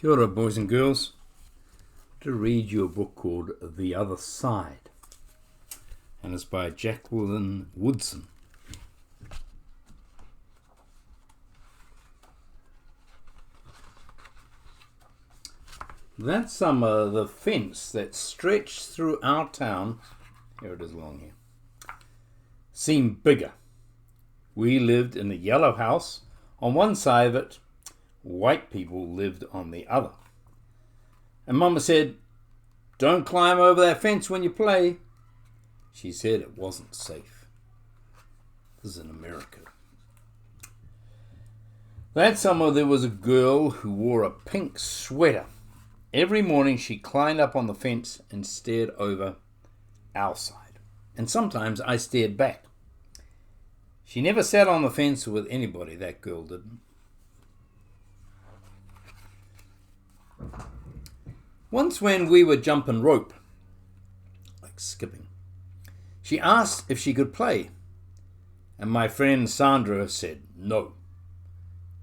Kia ora, boys and girls. To read you a book called The Other Side, and it's by Jacqueline Woodson. That summer, the fence that stretched through our town, here it is along here, seemed bigger. We lived in the yellow house. On one side of it, white people lived on the other. And Mama said, "Don't climb over that fence when you play." She said it wasn't safe. This is in America. That summer there was a girl who wore a pink sweater. Every morning she climbed up on the fence and stared over our side. And sometimes I stared back. She never sat on the fence with anybody, that girl didn't. Once when we were jumping rope, like skipping, she asked if she could play, and my friend Sandra said no,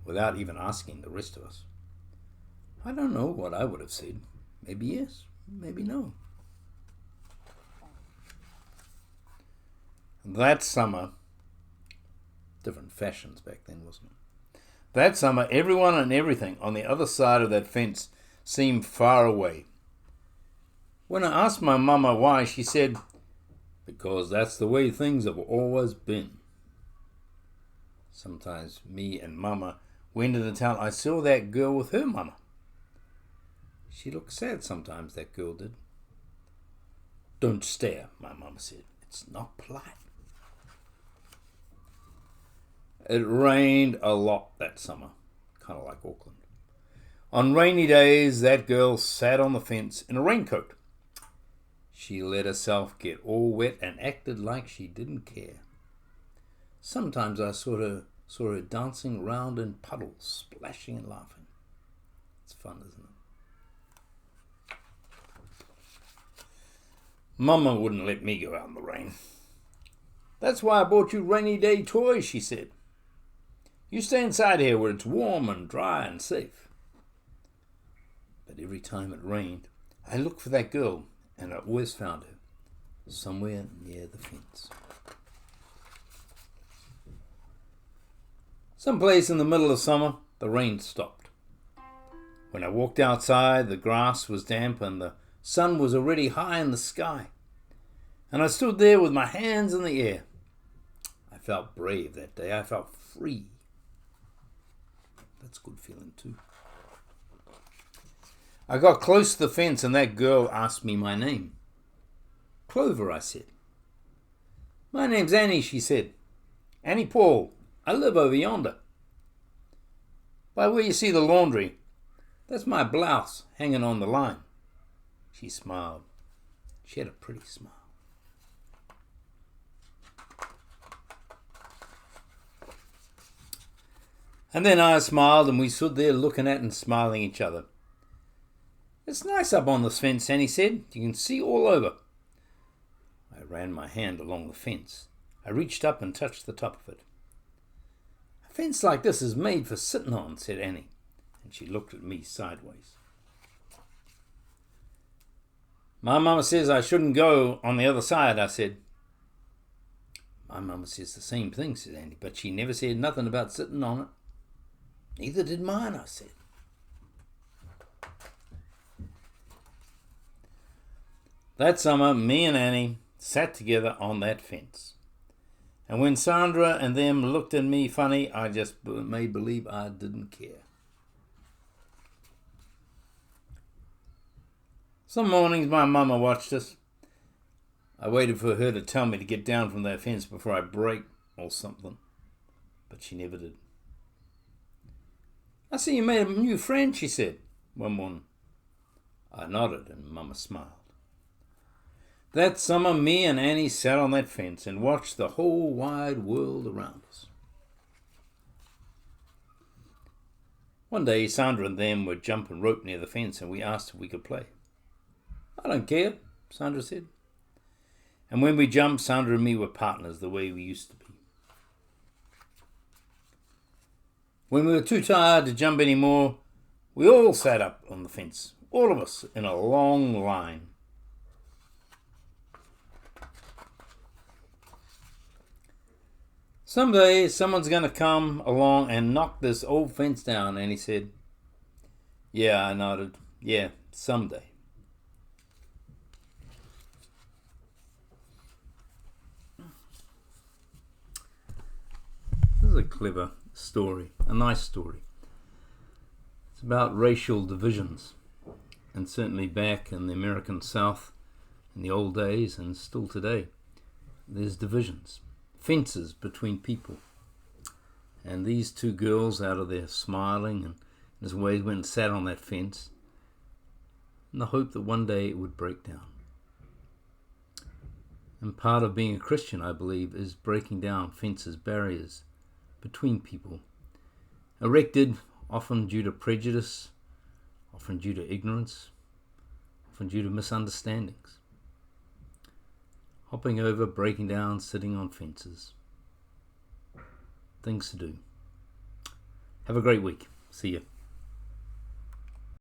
without even asking the rest of us. I don't know what I would have said. Maybe yes, maybe no. That summer, different fashions back then, wasn't it? That summer, everyone and everything on the other side of that fence seemed far away. When I asked my mama why, she said, "Because that's the way things have always been." Sometimes me and Mama went into town. I saw that girl with her mama. She looked sad sometimes, that girl did. "Don't stare," my mama said. "It's not polite." It rained a lot that summer, kind of like Auckland. On rainy days, that girl sat on the fence in a raincoat. She let herself get all wet and acted like she didn't care. Sometimes I saw her dancing around in puddles, splashing and laughing. It's fun, isn't it? Mama wouldn't let me go out in the rain. "That's why I bought you rainy day toys," she said. "You stay inside here where it's warm and dry and safe." But every time it rained, I looked for that girl, and I always found her somewhere near the fence. Someplace in the middle of summer, the rain stopped. When I walked outside, the grass was damp and the sun was already high in the sky. And I stood there with my hands in the air. I felt brave that day. I felt free. That's a good feeling too. I got close to the fence and that girl asked me my name. "Clover," I said. "My name's Annie," she said. "Annie Paul. I live over yonder. By where you see the laundry, that's my blouse hanging on the line." She smiled. She had a pretty smile. And then I smiled and we stood there looking at and smiling at each other. "It's nice up on this fence," Annie said. "You can see all over." I ran my hand along the fence. I reached up and touched the top of it. "A fence like this is made for sitting on," said Annie, and she looked at me sideways. "My mama says I shouldn't go on the other side," I said. "My mama says the same thing," said Annie, "but she never said nothing about sitting on it." "Neither did mine," I said. That summer, me and Annie sat together on that fence. And when Sandra and them looked at me funny, I just made believe I didn't care. Some mornings my mama watched us. I waited for her to tell me to get down from that fence before I break or something, but she never did. "I see you made a new friend," she said one morning. I nodded and Mama smiled. That summer, me and Annie sat on that fence and watched the whole wide world around us. One day, Sandra and them were jumping rope near the fence and we asked if we could play. "I don't care," Sandra said. And when we jumped, Sandra and me were partners the way we used to be. When we were too tired to jump anymore, We all sat up on the fence, all of us in a long line. Someday someone's going to come along and knock this old fence down. And he said, yeah, I nodded. Yeah, someday. This is a clever story, a nice story. It's about racial divisions, and certainly back in the American South in the old days and still today, there's divisions, fences between people. And these two girls out of there smiling and in this way went and sat on that fence in the hope that one day it would break down. And part of being a Christian, I believe, is breaking down fences, barriers between people, erected often due to prejudice, often due to ignorance, often due to misunderstandings. Hopping over, breaking down, sitting on fences. Things to do. Have a great week. See you.